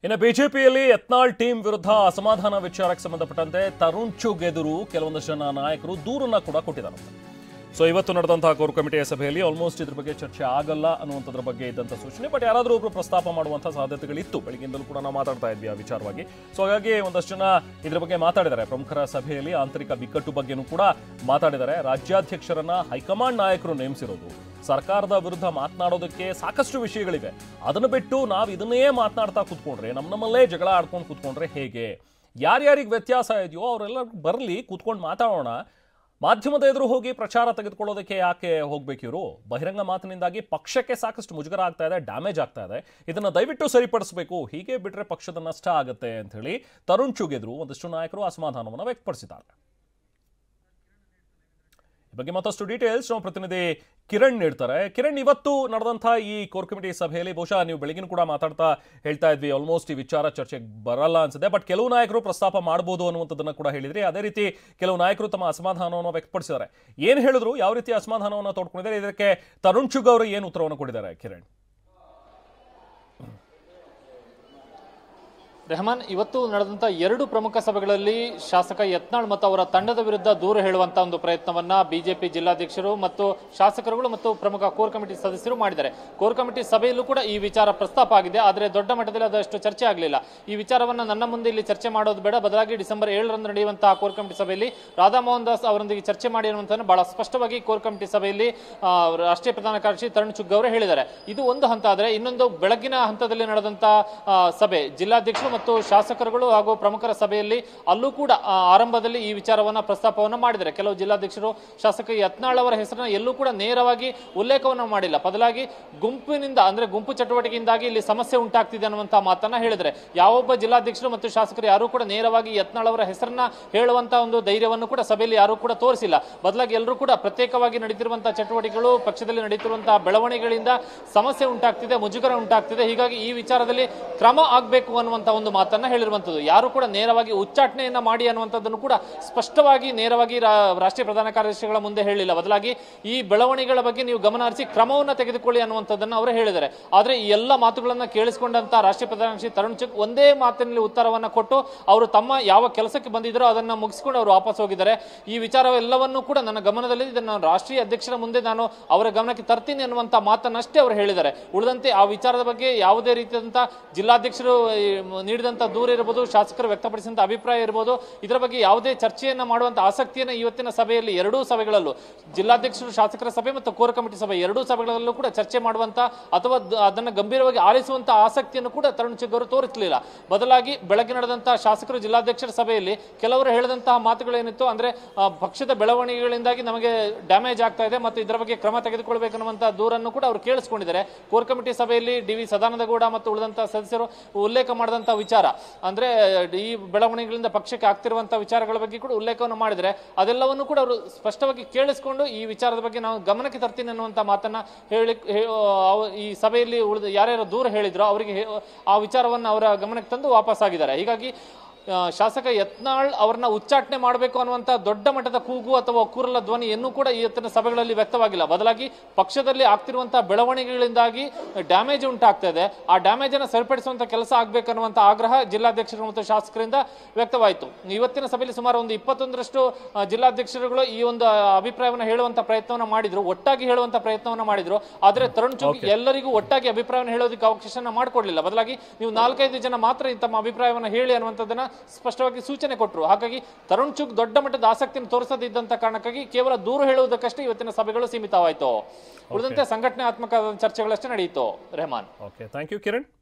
ಇನ್ನು ಬಿಜೆಪಿಯಲ್ಲಿ ಯತ್ನಾಳ್ ಟೀಮ್ ವಿರುದ್ಧ ಅಸಮಾಧಾನ ವಿಚಾರಕ್ಕೆ ಸಂಬಂಧಪಟ್ಟಂತೆ ತರುಣ್ ಚುಗ್ ಎದುರು ಕೆಲವೊಂದಷ್ಟು ಜನ ನಾಯಕರು ದೂರನ್ನ ಕೂಡ ಕೊಟ್ಟಿದ್ದಾರೆ. ಸೊ ಇವತ್ತು ನಡೆದಂತಹ ಕೋರ್ ಕಮಿಟಿಯ ಸಭೆಯಲ್ಲಿ ಆಲ್ಮೋಸ್ಟ್ ಇದ್ರ ಬಗ್ಗೆ ಚರ್ಚೆ ಆಗಲ್ಲ ಅನ್ನುವಂಥದ್ರ ಬಗ್ಗೆ ಇದ್ದಂಥ ಸೂಚನೆ, ಬಟ್ ಯಾರಾದರೂ ಒಬ್ರು ಪ್ರಸ್ತಾಪ ಮಾಡುವಂಥ ಸಾಧ್ಯತೆಗಳಿತ್ತು. ಬೆಳಗ್ಗಿಂದಲೂ ಕೂಡ ನಾವು ಮಾತಾಡ್ತಾ ಇದ್ವಿ ಆ ವಿಚಾರವಾಗಿ. ಸೊ ಹಾಗಾಗಿ ಒಂದಷ್ಟು ಜನ ಇದ್ರ ಬಗ್ಗೆ ಮಾತಾಡಿದ್ದಾರೆ. ಪ್ರಮುಖರ ಸಭೆಯಲ್ಲಿ ಆಂತರಿಕ ಬಿಕ್ಕಟ್ಟು ಬಗ್ಗೆನೂ ಕೂಡ ಮಾತಾಡಿದ್ದಾರೆ. ರಾಜ್ಯಾಧ್ಯಕ್ಷರನ್ನ ಹೈಕಮಾಂಡ್ ನಾಯಕರು ನೇಮಿಸಿರೋದು, ಸರ್ಕಾರದ ವಿರುದ್ಧ ಮಾತನಾಡೋದಕ್ಕೆ ಸಾಕಷ್ಟು ವಿಷಯಗಳಿವೆ. ಅದನ್ನು ಬಿಟ್ಟು ನಾವು ಇದನ್ನೇ ಮಾತನಾಡ್ತಾ ಕೂತ್ಕೊಂಡ್ರೆ, ನಮ್ಮಲ್ಲೇ ಜಗಳ ಆಡ್ಕೊಂಡು ಕೂತ್ಕೊಂಡ್ರೆ ಹೇಗೆ? ಯಾರ್ಯಾರಿಗೆ ವ್ಯತ್ಯಾಸ ಇದೆಯೋ ಅವರೆಲ್ಲ ಬರಲಿ, ಕೂತ್ಕೊಂಡು ಮಾತಾಡೋಣ. ಮಾಧ್ಯಮದ ಎದುರು ಹೋಗಿ ಪ್ರಚಾರ ತೆಗೆದುಕೊಳ್ಳೋದಕ್ಕೆ ಯಾಕೆ ಹೋಗ್ಬೇಕಿವರು? ಬಹಿರಂಗ ಮಾತಿನಿಂದಾಗಿ ಪಕ್ಷಕ್ಕೆ ಸಾಕಷ್ಟು ಮುಜುಗರ ಆಗ್ತಾ ಇದೆ, ಡ್ಯಾಮೇಜ್ ಆಗ್ತಾ ಇದೆ. ಇದನ್ನ ದಯವಿಟ್ಟು ಸರಿಪಡಿಸಬೇಕು. ಹೀಗೆ ಬಿಟ್ರೆ ಪಕ್ಷದ ನಷ್ಟ ಆಗುತ್ತೆ ಅಂತ ಹೇಳಿ ತರುಣ್ ಚುಗ್ ಎದುರು ಒಂದಷ್ಟು ನಾಯಕರು ಅಸಮಾಧಾನವನ್ನು ವ್ಯಕ್ತಪಡಿಸಿದ್ದಾರೆ. ಈ ಬಗ್ಗೆ ಮತ್ತಷ್ಟು ಡೀಟೇಲ್ಸ್ ನಮ್ಮ ಪ್ರತಿನಿಧಿ ಕಿರಣ್ ನೀಡ್ತಾರೆ. ಕಿರಣ್, ಇವತ್ತು ನಡೆದಂತಹ ಈ ಕೋರ್ ಕಮಿಟಿ ಸಭೆಯಲ್ಲಿ ಬಹುಶಃ ನೀವು ಬೆಳಗಿನ ಕೂಡ ಮಾತಾಡ್ತಾ ಹೇಳ್ತಾ ಇದ್ವಿ, ಆಲ್ಮೋಸ್ಟ್ ಈ ವಿಚಾರ ಚರ್ಚೆಗೆ ಬರಲ್ಲ ಅನ್ಸುತ್ತೆ, ಬಟ್ ಕೆಲವು ನಾಯಕರು ಪ್ರಸ್ತಾಪ ಮಾಡಬಹುದು ಅನ್ನುವಂಥದ್ದನ್ನ ಕೂಡ ಹೇಳಿದ್ರಿ. ಅದೇ ರೀತಿ ಕೆಲವು ನಾಯಕರು ತಮ್ಮ ಅಸಮಾಧಾನವನ್ನು ವ್ಯಕ್ತಪಡಿಸಿದ್ದಾರೆ. ಏನು ಹೇಳಿದ್ರು, ಯಾವ ರೀತಿ ಅಸಮಾಧಾನವನ್ನು ತೋಡ್ಕೊಂಡಿದ್ದಾರೆ, ಇದಕ್ಕೆ ತರುಣ್ ಚುಗ್ ಅವರು ಏನು ಉತ್ತರವನ್ನು ಕೊಟ್ಟಿದ್ದಾರೆ? ಕಿರಣ್. ರೆಹಮಾನ್, ಇವತ್ತು ನಡೆದಂತ ಎರಡು ಪ್ರಮುಖ ಸಭೆಗಳಲ್ಲಿ ಶಾಸಕ ಯತ್ನಾಳ್ ಮತ್ತು ಅವರ ತಂಡದ ವಿರುದ್ಧ ದೂರು ಹೇಳುವಂತ ಒಂದು ಪ್ರಯತ್ನವನ್ನ ಬಿಜೆಪಿ ಜಿಲ್ಲಾಧ್ಯಕ್ಷರು ಮತ್ತು ಶಾಸಕರುಗಳು ಮತ್ತು ಪ್ರಮುಖ ಕೋರ್ ಕಮಿಟಿ ಸದಸ್ಯರು ಮಾಡಿದ್ದಾರೆ. ಕೋರ್ ಕಮಿಟಿ ಸಭೆಯಲ್ಲೂ ಕೂಡ ಈ ವಿಚಾರ ಪ್ರಸ್ತಾಪ ಆಗಿದೆ, ಆದರೆ ದೊಡ್ಡ ಮಟ್ಟದಲ್ಲಿ ಅದಷ್ಟು ಚರ್ಚೆ ಆಗಲಿಲ್ಲ. ಈ ವಿಚಾರವನ್ನ ನನ್ನ ಮುಂದೆ ಇಲ್ಲಿ ಚರ್ಚೆ ಮಾಡೋದು ಬೇಡ, ಬದಲಾಗಿ ಡಿಸೆಂಬರ್ 7ರಂದು ನಡೆಯುವಂತಹ ಕೋರ್ ಕಮಿಟಿ ಸಭೆಯಲ್ಲಿ ರಾಧಾ ಮೋಹನ್ ದಾಸ್ ಅವರೊಂದಿಗೆ ಚರ್ಚೆ ಮಾಡಿ ಅನ್ನುವಂಥದ್ದು ಬಹಳ ಸ್ಪಷ್ಟವಾಗಿ ಕೋರ್ ಕಮಿಟಿ ಸಭೆಯಲ್ಲಿ ರಾಷ್ಟ್ರೀಯ ಪ್ರಧಾನ ಕಾರ್ಯದರ್ಶಿ ತರುಣ್ ಚುಗ್ ಅವರು ಹೇಳಿದ್ದಾರೆ. ಇದು ಒಂದು ಹಂತ. ಆದರೆ ಇನ್ನೊಂದು ಬೆಳಗಿನ ಹಂತದಲ್ಲಿ ನಡೆದಂತಹ ಸಭೆ ಜಿಲ್ಲಾಧ್ಯಕ್ಷರು ಮತ್ತು ಶಾಸಕರುಗಳು ಹಾಗೂ ಪ್ರಮುಖರ ಸಭೆಯಲ್ಲಿ ಅಲ್ಲೂ ಕೂಡ ಆರಂಭದಲ್ಲಿ ಈ ವಿಚಾರವನ್ನ ಪ್ರಸ್ತಾಪವನ್ನು ಮಾಡಿದ್ದಾರೆ. ಕೆಲವು ಜಿಲ್ಲಾಧ್ಯಕ್ಷರು ಶಾಸಕ ಯತ್ನಾಳ್ ಅವರ ಹೆಸರನ್ನ ಎಲ್ಲೂ ಕೂಡ ನೇರವಾಗಿ ಉಲ್ಲೇಖವನ್ನು ಮಾಡಿಲ್ಲ, ಬದಲಾಗಿ ಗುಂಪಿನಿಂದ ಅಂದ್ರೆ ಗುಂಪು ಚಟುವಟಿಕೆಯಿಂದಾಗಿ ಇಲ್ಲಿ ಸಮಸ್ಯೆ ಉಂಟಾಗ್ತಿದೆ ಅನ್ನುವಂತಹ ಮಾತನ್ನ ಹೇಳಿದರೆ ಯಾವೊಬ್ಬ ಜಿಲ್ಲಾಧ್ಯಕ್ಷರು ಮತ್ತು ಶಾಸಕರು ಯಾರು ಕೂಡ ನೇರವಾಗಿ ಯತ್ನಾಳ್ ಅವರ ಹೆಸರನ್ನ ಹೇಳುವಂತಹ ಒಂದು ಧೈರ್ಯವನ್ನು ಕೂಡ ಸಭೆಯಲ್ಲಿ ಯಾರು ಕೂಡ ತೋರಿಸಿಲ್ಲ. ಬದಲಾಗಿ ಎಲ್ಲರೂ ಕೂಡ ಪ್ರತ್ಯೇಕವಾಗಿ ನಡೀತಿರುವಂತಹ ಚಟುವಟಿಕೆಗಳು, ಪಕ್ಷದಲ್ಲಿ ನಡೀತಿರುವಂತಹ ಬೆಳವಣಿಗೆಗಳಿಂದ ಸಮಸ್ಯೆ ಉಂಟಾಗ್ತಿದೆ, ಮುಜುಗರ ಉಂಟಾಗ್ತಿದೆ, ಹೀಗಾಗಿ ಈ ವಿಚಾರದಲ್ಲಿ ಕ್ರಮ ಆಗಬೇಕು ಅನ್ನುವಂತಹ ಒಂದು ಮಾತನ್ನ ಹೇಳಿರುವಂತದ್ದು. ಯಾರು ಕೂಡ ನೇರವಾಗಿ ಉಚ್ಚಾಟನೆಯನ್ನ ಮಾಡಿ ಅನ್ನುವಂಥದ್ದನ್ನು ಕೂಡ ಸ್ಪಷ್ಟವಾಗಿ ನೇರವಾಗಿ ರಾಷ್ಟ್ರೀಯ ಪ್ರಧಾನ ಕಾರ್ಯದರ್ಶಿಗಳ ಮುಂದೆ ಹೇಳಿಲ್ಲ. ಬದಲಾಗಿ ಈ ಬೆಳವಣಿಗೆಗಳ ಬಗ್ಗೆ ನೀವು ಗಮನ ಹರಿಸಿ ಕ್ರಮವನ್ನು ತೆಗೆದುಕೊಳ್ಳಿ ಅನ್ನುವಂಥದ್ದನ್ನು ಅವರು ಹೇಳಿದ್ದಾರೆ. ಆದರೆ ಈ ಎಲ್ಲ ಮಾತುಗಳನ್ನ ಕೇಳಿಸಿಕೊಂಡಂತ ರಾಷ್ಟ್ರೀಯ ಪ್ರಧಾನ ಕಾರ್ಯದರ್ಶಿ ತರುಣ್ ಚುಗ್ ಒಂದೇ ಮಾತಿನಲ್ಲಿ ಉತ್ತರವನ್ನ ಕೊಟ್ಟು ಅವರು ತಮ್ಮ ಯಾವ ಕೆಲಸಕ್ಕೆ ಬಂದಿದ್ದರೋ ಅದನ್ನ ಮುಗಿಸಿಕೊಂಡು ಅವರು ವಾಪಸ್ ಹೋಗಿದ್ದಾರೆ. ಈ ವಿಚಾರವೆಲ್ಲವನ್ನೂ ಕೂಡ ನನ್ನ ಗಮನದಲ್ಲಿ ಇದನ್ನು ರಾಷ್ಟ್ರೀಯ ಅಧ್ಯಕ್ಷರ ಮುಂದೆ ನಾನು ಅವರ ಗಮನಕ್ಕೆ ತರ್ತೀನಿ ಅನ್ನುವಂತ ಮಾತನ್ನಷ್ಟೇ ಅವರು ಹೇಳಿದ್ದಾರೆ. ಉಳಿದಂತೆ ಆ ವಿಚಾರದ ಬಗ್ಗೆ ಯಾವುದೇ ರೀತಿಯಾದಂತಹ ಜಿಲ್ಲಾಧ್ಯಕ್ಷರು ನೀಡಿದಂತ ದೂರ ಇರಬಹುದು, ಶಾಸಕರು ವ್ಯಕ್ತಪಡಿಸಿದಂತ ಅಭಿಪ್ರಾಯ ಇರಬಹುದು, ಇದರ ಬಗ್ಗೆ ಯಾವುದೇ ಚರ್ಚೆಯನ್ನ ಮಾಡುವಂತ ಆಸಕ್ತಿಯನ್ನು ಇವತ್ತಿನ ಸಭೆಯಲ್ಲಿ ಎರಡೂ ಸಭೆಗಳಲ್ಲೂ ಜಿಲ್ಲಾಧ್ಯಕ್ಷರು ಶಾಸಕರ ಸಭೆ ಮತ್ತು ಕೋರ್ ಕಮಿಟಿ ಸಭೆ ಎರಡೂ ಸಭೆಗಳಲ್ಲೂ ಕೂಡ ಚರ್ಚೆ ಮಾಡುವಂತ ಅಥವಾ ಅದನ್ನು ಗಂಭೀರವಾಗಿ ಆಲಿಸುವಂತ ಆಸಕ್ತಿಯನ್ನು ಕೂಡ ತರುಣ್ ಚುಗ್ ಅವರು ತೋರಿಸಲಿಲ್ಲ. ಬದಲಾಗಿ ಬೆಳಗ್ಗೆ ನಡೆದಂತಹ ಶಾಸಕರು ಜಿಲ್ಲಾಧ್ಯಕ್ಷರ ಸಭೆಯಲ್ಲಿ ಕೆಲವರು ಹೇಳಿದಂತಹ ಮಾತುಗಳೇನಿತ್ತು ಅಂದ್ರೆ ಪಕ್ಷದ ಬೆಳವಣಿಗೆಗಳಿಂದಾಗಿ ನಮಗೆ ಡ್ಯಾಮೇಜ್ ಆಗ್ತಾ ಇದೆ ಮತ್ತು ಇದರ ಬಗ್ಗೆ ಕ್ರಮ ತೆಗೆದುಕೊಳ್ಳಬೇಕನ್ನುವಂತಹ ದೂರನ್ನು ಕೂಡ ಅವರು ಕೇಳಿಸಿಕೊಂಡಿದ್ದಾರೆ. ಕೋರ್ ಕಮಿಟಿ ಸಭೆಯಲ್ಲಿ ಡಿ.ವಿ. ಸದಾನಂದಗೌಡ ಮತ್ತು ಉಳಿದಂತಹ ಸದಸ್ಯರು ಉಲ್ಲೇಖ ಮಾಡಿದಂತಹ ವಿಚಾರ ಅಂದ್ರೆ ಈ ಬೆಳವಣಿಗೆಗಳಿಂದ ಪಕ್ಷಕ್ಕೆ ಆಗ್ತಿರುವಂತಹ ವಿಚಾರಗಳ ಬಗ್ಗೆ ಕೂಡ ಉಲ್ಲೇಖವನ್ನು ಮಾಡಿದರೆ ಅದೆಲ್ಲವನ್ನು ಕೂಡ ಅವರು ಸ್ಪಷ್ಟವಾಗಿ ಕೇಳಿಸಿಕೊಂಡು ಈ ವಿಚಾರದ ಬಗ್ಗೆ ನಾವು ಗಮನಕ್ಕೆ ತರ್ತೀನಿ ಅನ್ನುವಂತ ಮಾತನ್ನ ಹೇಳಿ ಈ ಸಭೆಯಲ್ಲಿ ಉಳಿದ ಯಾರ್ಯಾರು ದೂರ ಹೇಳಿದ್ರು ಅವರಿಗೆ ಆ ವಿಚಾರವನ್ನು ಅವರ ಗಮನಕ್ಕೆ ತಂದು ವಾಪಸ್ ಆಗಿದ್ದಾರೆ. ಹೀಗಾಗಿ ಶಾಸಕ ಯತ್ನಾಳ್ ಅವರನ್ನ ಉಚ್ಚಾಟನೆ ಮಾಡಬೇಕು ಅನ್ನುವಂಥ ದೊಡ್ಡ ಮಟ್ಟದ ಕೂಗು ಅಥವಾ ಒಕ್ಕೂರಲ ಧ್ವನಿ ಇನ್ನೂ ಕೂಡ ಇವತ್ತಿನ ಸಭೆಗಳಲ್ಲಿ ವ್ಯಕ್ತವಾಗಿಲ್ಲ. ಬದಲಾಗಿ ಪಕ್ಷದಲ್ಲಿ ಆಗ್ತಿರುವಂತಹ ಬೆಳವಣಿಗೆಗಳಿಂದಾಗಿ ಡ್ಯಾಮೇಜ್ ಉಂಟಾಗ್ತಾ ಇದೆ, ಆ ಡ್ಯಾಮೇಜ್ ಅನ್ನು ಸರಿಪಡಿಸುವಂತ ಕೆಲಸ ಆಗ್ಬೇಕನ್ನುವಂತ ಆಗ್ರಹ ಜಿಲ್ಲಾಧ್ಯಕ್ಷರು ಮತ್ತು ಶಾಸಕರಿಂದ ವ್ಯಕ್ತವಾಯಿತು. ಇವತ್ತಿನ ಸಭೆಯಲ್ಲಿ ಸುಮಾರು ಒಂದು 21ರಷ್ಟು ಜಿಲ್ಲಾಧ್ಯಕ್ಷರುಗಳು ಈ ಒಂದು ಅಭಿಪ್ರಾಯವನ್ನು ಹೇಳುವಂತ ಪ್ರಯತ್ನವನ್ನು ಮಾಡಿದ್ರು, ಒಟ್ಟಾಗಿ ಹೇಳುವಂತ ಪ್ರಯತ್ನವನ್ನು ಮಾಡಿದ್ರು. ಆದರೆ ತರುಣ್ ಚುಗ್ ಎಲ್ಲರಿಗೂ ಒಟ್ಟಾಗಿ ಅಭಿಪ್ರಾಯವನ್ನು ಹೇಳೋದಕ್ಕೆ ಅವಕಾಶನ ಮಾಡಿಕೊಡ್ಲಿಲ್ಲ. ಬದಲಾಗಿ ನೀವು 4-5 ಜನ ಮಾತ್ರ ತಮ್ಮ ಅಭಿಪ್ರಾಯವನ್ನು ಹೇಳಿ ಅನ್ನುವಂಥದ್ದನ್ನ ಸ್ಪಷ್ಟವಾಗಿ ಸೂಚನೆ ಕೊಟ್ಟರು. ಹಾಗಾಗಿ ತರುಣ್ ಚುಗ್ ದೊಡ್ಡ ಮಟ್ಟದ ಆಸಕ್ತಿಯನ್ನು ತೋರಿಸದಿದ್ದಂತ ಕಾರಣಕ್ಕಾಗಿ ಕೇವಲ ದೂರು ಹೇಳುವುದಕ್ಕಷ್ಟೇ ಇವತ್ತಿನ ಸಭೆಗಳು ಸೀಮಿತವಾಯಿತು. ಉಳಿದಂತೆ ಸಂಘಟನಾತ್ಮಕ ಚರ್ಚೆಗಳಷ್ಟೇ ನಡೆಯಿತು. Rehman. Okay, thank you Kiran.